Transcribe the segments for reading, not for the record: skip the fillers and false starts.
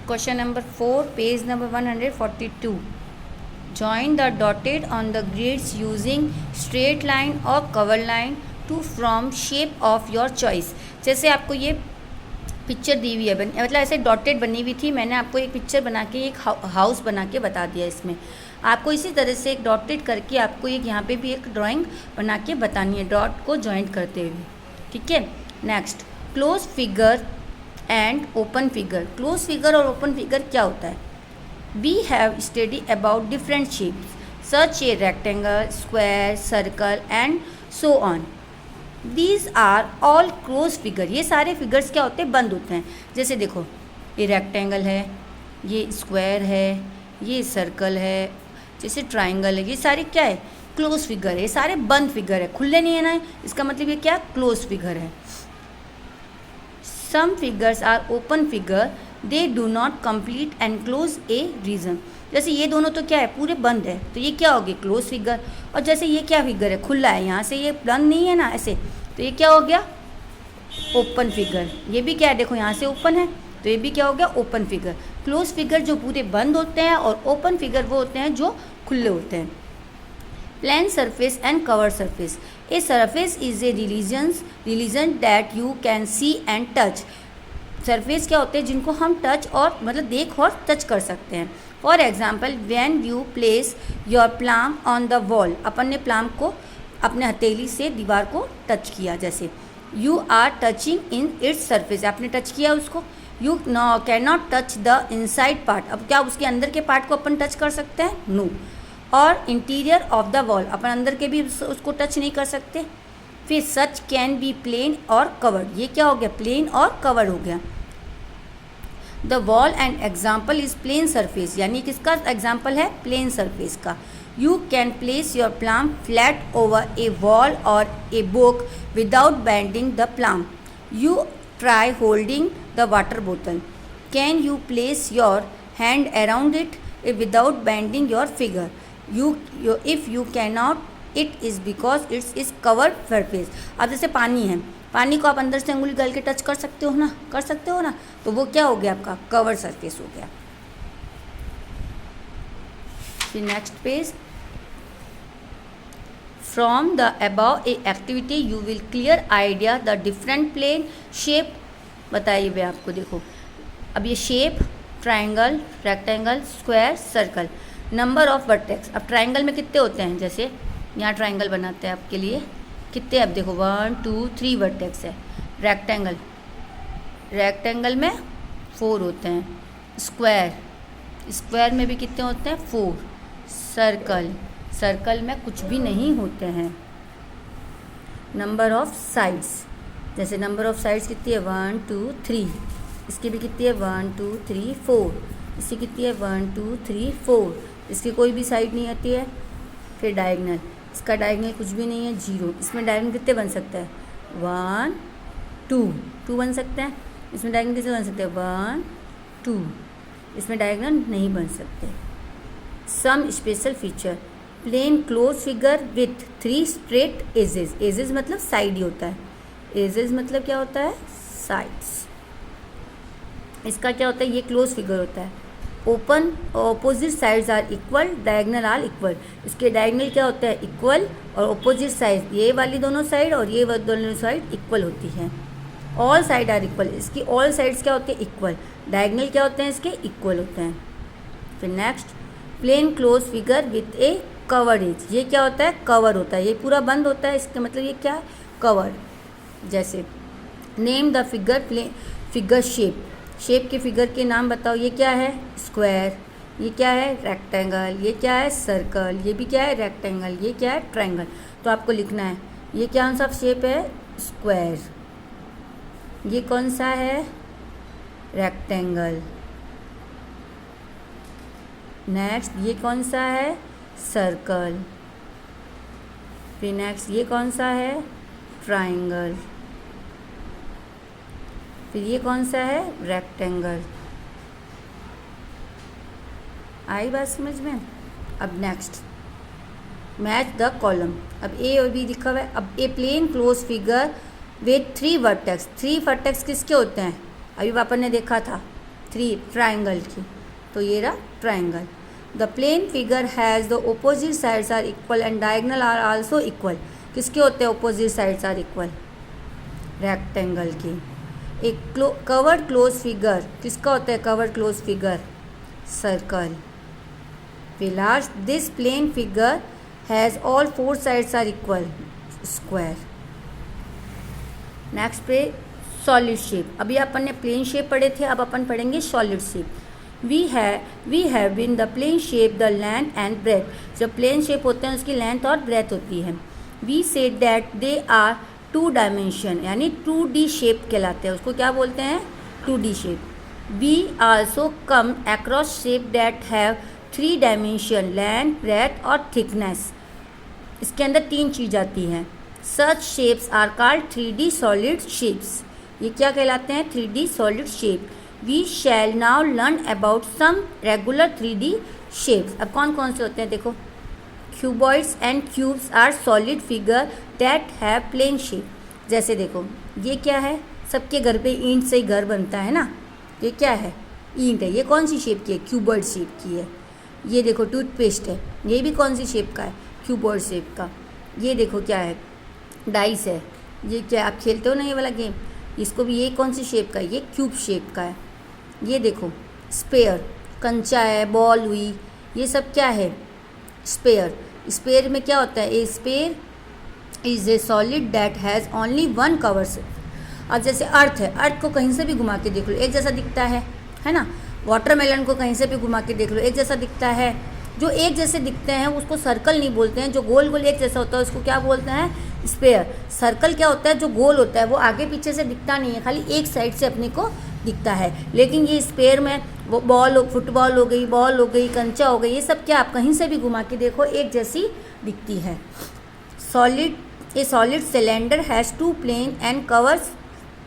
Question number 4, page number 142. Join the dotted on the grids using straight line or cover line to form shape of your choice. जैसे आपको ये picture दी हुई है मतलब ऐसे dotted बनी हुई थी, मैंने आपको एक पिक्चर बना के एक हाउस बना के बता दिया। इसमें आपको इसी तरह से एक डॉटेड करके आपको एक यहाँ पे भी एक ड्राइंग बना के बतानी है डॉट को जॉइंट करते हुए, ठीक है। Next, close figure and open figure. Close figure और ओपन फिगर क्या होता है? We have study about different shapes such a rectangle, square, circle and so on. These are all close figure. ये सारे फिगर्स क्या होते हैं? बंद होते हैं। जैसे देखो, ये रेक्टेंगल है, ये स्क्वायर है, ये सर्कल है, जैसे ट्राइंगल है, ये सारे क्या है? क्लोज फिगर है। ये सारे बंद फिगर है, खुले नहीं है ना, इसका मतलब ये क्या? क्लोज फिगर है। Some figures are open figure, they do not complete and close a region. जैसे ये दोनों तो क्या है? पूरे बंद है, तो ये क्या हो गया? Close figure. और जैसे ये क्या फिगर है? खुला है, यहाँ से ये बंद नहीं है ना ऐसे, तो ये क्या हो गया? Open figure. ये भी क्या है? देखो यहाँ से ओपन है, तो ये भी क्या हो गया? Open figure. क्लोज फिगर जो पूरे बंद होते हैं और ओपन फिगर वो होते हैं जो खुले होते हैं। Plane surface and curve surface. A surface is a region that you can see and touch. Surface क्या होते हैं? जिनको हम टच और मतलब देख और टच कर सकते हैं। For example, when you place your palm on the wall. अपन ने प्लाम को अपने हथेली से दीवार को टच किया, जैसे you are touching in its surface, आपने टच किया उसको। You can not touch the inside part. अब क्या उसके अंदर के पार्ट को अपन टच कर सकते हैं? नो। और इंटीरियर ऑफ द वॉल, अपन अंदर के भी उसको टच नहीं कर सकते। फिर सच कैन बी प्लेन और कवर्ड। ये क्या हो गया? प्लेन और कवर्ड हो गया। The wall and example is plane surface, यानी किसका एग्जाम्पल है? प्लेन सरफेस का। You can place your palm flat over a wall और a book without bending the palm. You try holding the water बोतल। Can you place your hand around it without bending your figure? If you can not, it is because it's is curved surface. अब जैसे पानी है, पानी को आप अंदर से अंगुली डाल के टच कर सकते हो ना, कर सकते हो ना, तो वो क्या हो गया? आपका कवर सरफेस हो गया। फिर next page, from the above a activity you will clear idea the different plane shape. बताइए भैया आपको, देखो अब ये shape, triangle, rectangle, square, circle, number of vertex. अब ट्राइंगल में कितने होते हैं? जैसे यहाँ ट्राइंगल बनाते हैं आपके लिए, कितने? अब देखो 1 2 3 वर्टेक्स है। रेक्टेंगल में 4 होते हैं। स्क्वायर में भी कितने होते हैं? 4। सर्कल में कुछ भी नहीं होते हैं। नंबर ऑफ साइड्स, जैसे नंबर ऑफ साइड्स कितनी है? 1 2 3। इसकी भी कितनी है? 1 2 3 4। इसकी कितनी है? 1 2 3 4। इसकी कोई भी साइड नहीं आती है। फिर डायगनल, इसका डायगनल कुछ भी नहीं है, 0। इसमें डायगनल कितने बन सकते हैं? 1 2 बन सकते हैं। इसमें डायगनल कितने बन सकते हैं? 1 2। इसमें डायगनल नहीं बन सकते। Some special feature, plane close figure with 3 straight edges. Edges मतलब साइड ही होता है। एजेस मतलब क्या होता है? साइड्स। इसका क्या होता है? ये क्लोज फिगर होता है। Open, opposite sides are equal, diagonal are equal. इसके डायगनल क्या होता है? इक्वल। और ऑपोजिट साइड, ये वाली दोनों साइड और ये वाली दोनों साइड इक्वल होती हैं। ऑल साइड आर इक्वल, इसकी ऑल साइड्स क्या होते हैं? इक्वल। डायगनल क्या होते हैं? इसके इक्वल होते हैं। फिर next, plane close figure with a curve edge. ये क्या होता है? कवर होता है। ये पूरा बंद होता है, इसका मतलब ये क्या है? कवर। जैसे नेम द फिगर शेप के फिगर के नाम बताओ। ये क्या है? स्क्वायर। ये क्या है? रेक्टेंगल। ये क्या है? सर्कल। ये भी क्या है? रेक्टेंगल। ये क्या है? ट्रायंगल। तो आपको लिखना है ये कौन सा शेप है? स्क्वायर। ये कौन सा है? रेक्टेंगल। नेक्स्ट, ये कौन सा है? सर्कल। फिर नेक्स्ट, ये कौन सा है? ट्रायंगल। फिर ये कौन सा है? रेक्टेंगल। आई बात समझ में? अब नेक्स्ट, मैच द कॉलम। अब ए और बी लिखा हुआ है। अब a plane close figure with 3 vertex. 3 vertex किसके होते हैं? अभी पापा ने देखा था 3 ट्राइंगल की, तो ये रहा triangle. The plane figure has the opposite sides are equal and diagonal are also equal. किसके होते हैं opposite sides are equal? Rectangle की। एक कवर्ड क्लोज फिगर किसका होता है? Curved close figure circle. Last this plane figure has all 4 sides are equal square. Next पे solid shape. अभी अपन ने प्लेन शेप पढ़े थे, अब अपन पढ़ेंगे solid shape. We have in the plane shape the length and breadth. जब प्लेन शेप होते हैं उसकी लेंथ और ब्रेथ होती है। We said that they are 2 dimension, यानी 2D शेप कहलाते हैं। उसको क्या बोलते हैं? 2D shape. We also come across shape that have 3 dimension, length, breadth और थिकनेस। इसके अंदर 3 चीज़ आती हैं। Such shapes are called 3D solid shapes. ये क्या कहलाते हैं? 3D solid shape. We shall now learn about some regular 3D shapes. अब कौन कौन से होते हैं देखो। Cuboids and cubes are solid figure that have plane shape. जैसे देखो ये क्या है? सबके घर पे ईंट से ही घर बनता है ना। ये क्या है? ईंट है। ये कौन सी शेप की है? क्यूबॉइड शेप की है। ये देखो टूथपेस्ट है, ये भी कौन सी शेप का है? क्यूबॉइड शेप का। ये देखो क्या है? डाइस है। ये क्या आप खेलते हो ना ये वाला गेम, इसको भी ये कौन सी शेप का है? ये क्यूब शेप का है। ये देखो स्पेयर, कंचा है, बॉल हुई, ये सब क्या है? स्पेयर। स्पेयर में क्या होता है? A sphere is a solid that has only 1 curved shape. अब जैसे अर्थ है, अर्थ को कहीं से भी घुमा के देख लो एक जैसा दिखता है ना। वाटरमेलन को कहीं से भी घुमा के देख लो एक जैसा दिखता है। जो एक जैसे दिखते हैं उसको सर्कल नहीं बोलते हैं। जो गोल गोल एक जैसा होता है उसको क्या बोलते हैं? स्पेयर। सर्कल क्या होता है? जो गोल होता है वो आगे पीछे से दिखता नहीं है, खाली एक साइड से अपने को दिखता है। लेकिन ये स्पेयर में वो बॉल, फुटबॉल हो गई, बॉल हो गई, कंचा हो गई, ये सब क्या आप कहीं से भी घुमा के देखो एक जैसी दिखती है। A solid cylinder has 2 plane and curves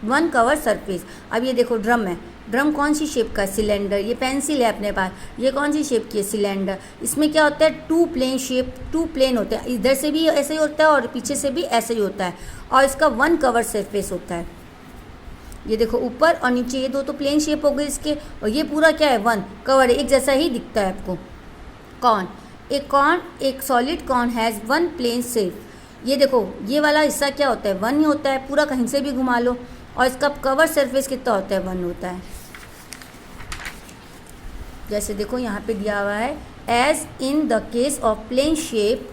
1 curve surface. अब ये देखो ड्रम है। ड्रम कौन सी शेप का है? सिलेंडर। ये पेंसिल है अपने पास, ये कौन सी शेप की है? सिलेंडर। इसमें क्या होता है? 2 प्लेन शेप, 2 प्लेन होते हैं। इधर से भी ऐसे ही होता है और पीछे से भी ऐसे ही होता है। और इसका 1 कवर सरफेस होता है। ये देखो ऊपर और नीचे, ये 2 तो प्लेन शेप हो गए इसके, और ये पूरा क्या है? 1 कवर है। एक जैसा ही दिखता है आपको। कॉर्न, एक solid cone has 1 plane shape. ये देखो ये वाला हिस्सा क्या होता है? 1 ही होता है। पूरा कहीं से भी घुमा लो। और इसका कवर सरफेस कितना होता है? 1 होता है। जैसे देखो यहाँ पे दिया हुआ है, as in the case of plane shape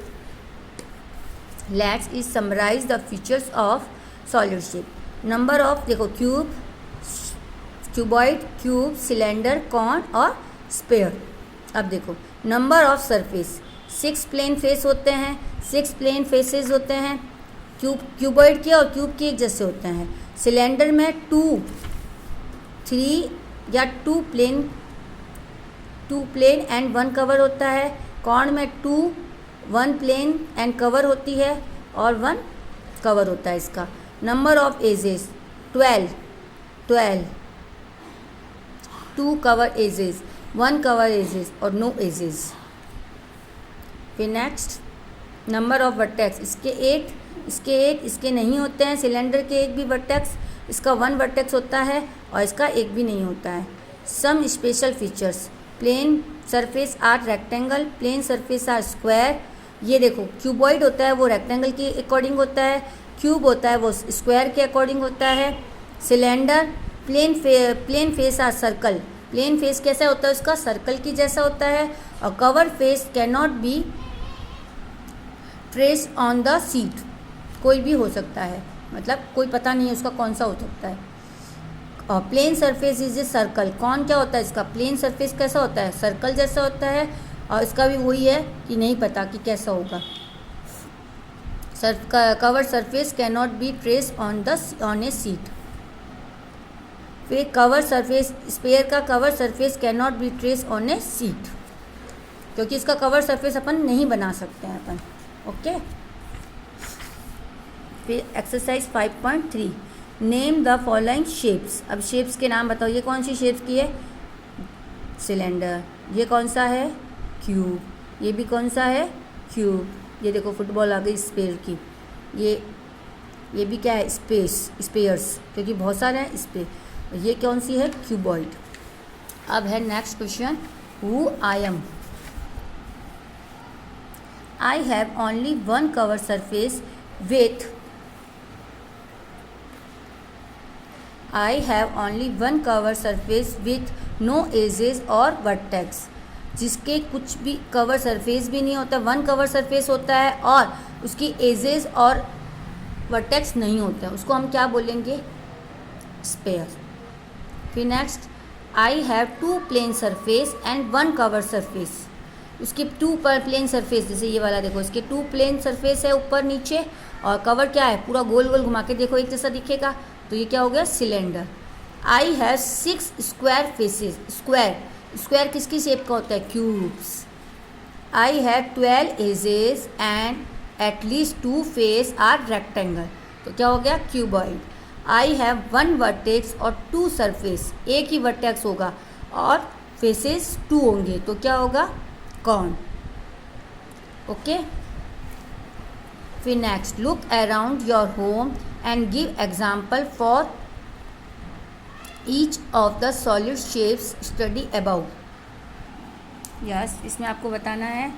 let's is summarise the features of solid shape. Number of देखो cube, cuboid, cube, cylinder, cone और स्पेयर। अब देखो number of surface, 6 plane face होते हैं, 6 प्लेन फेसेस होते हैं। क्यूबॉइड के और क्यूब के एक जैसे होते हैं। सिलेंडर में 2, 3 या 2 प्लेन एंड 1 कवर होता है। कॉर्न में 2, 1 प्लेन एंड कवर होती है और 1 कवर होता है इसका। Number of edges 12, 2 curve edges, 1 curve edges और नो एजेस। फिर नेक्स्ट नंबर ऑफ वर्टेक्स, इसके 8, इसके नहीं होते हैं। सिलेंडर के एक भी वर्टेक्स, इसका 1 वर्टेक्स होता है और इसका एक भी नहीं होता है। Some special features, plane surface are rectangle, plane surface are square. ये देखो क्यूबॉइड होता है वो रेक्टेंगल के अकॉर्डिंग होता है, क्यूब होता है वो स्क्वायर के अकॉर्डिंग होता है। Cylinder plane face are circle, plane face कैसा होता है उसका? सर्कल की जैसा होता है। और cover face can not be trace on the seat, कोई भी हो सकता है, मतलब कोई पता नहीं है उसका कौन सा हो सकता है। और plane surface is a circle, कौन क्या होता है इसका? प्लेन सरफेस कैसा होता है? सर्कल जैसा होता है। और इसका भी वही है कि नहीं पता कि कैसा होगा। Cover surface can not be trace on A seat. फिर कवर सरफेस, स्पेयर का cover surface can not be trace on A seat, क्योंकि इसका कवर सरफेस अपन नहीं बना सकते हैं अपन। ओके। फिर exercise 5.3 name the following shapes. अब शेप्स के नाम बताओ। ये कौन सी शेप्स की है? सिलेंडर। ये कौन सा है? क्यूब। ये भी कौन सा है? क्यूब। ये देखो फुटबॉल आ गई स्पेयर की। ये भी क्या है? स्पेयर्स, क्योंकि बहुत सारे हैं स्पेयर। ये कौन सी है? क्यूबॉइड। अब है next question, who I am. I have only one curve surface with I have only one cover surface with no edges और vertex। जिसके कुछ भी कवर सरफेस भी नहीं होता, वन कवर सरफेस होता है और उसकी एजेस और वर्टेक्स नहीं होता है, उसको हम क्या बोलेंगे, स्पेयर। फिर next, I have two plane surface and one curve surface. उसके टू पर प्लेन सरफेस, जैसे ये वाला देखो, इसके टू प्लेन सरफेस है ऊपर नीचे, और कवर क्या है, पूरा गोल गोल घुमा के देखो एक जैसा दिखेगा, तो ये क्या हो गया, cylinder. I have 6 square faces. Square किसकी शेप का होता है, cubes. I have 12 edges and at least 2 face are rectangle, तो क्या हो गया, क्यूबॉइड। आई हैव 1 वर्टेक्स और 2 सरफेस, एक ही वर्टेक्स होगा और फेसेस 2 होंगे, तो क्या होगा, कॉन। ओके। फिर next, look around your home and give example for each of the solid shapes study about. Yes, इसमें आपको बताना है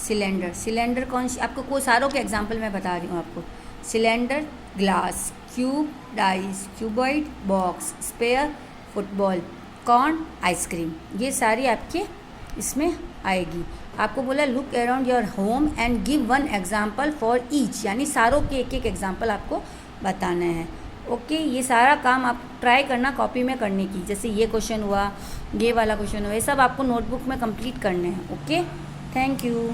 सिलेंडर। सिलेंडर कौन सी, आपको कोई सारों के एग्जाम्पल मैं बता रही हूँ आपको। Cylinder, glass, cube, dice, cuboid, box, sphere, football, cone, ice cream, ये सारी आपके इसमें आएगी। आपको बोला look around your home and give 1 example for each, यानी सारों के एक एक एग्जाम्पल आपको बताना है। ओके, ये सारा काम आप ट्राई करना कॉपी में करने की, जैसे ये क्वेश्चन हुआ, ये वाला क्वेश्चन हुआ, ये सब आपको नोटबुक में कंप्लीट करने हैं। Okay, thank you.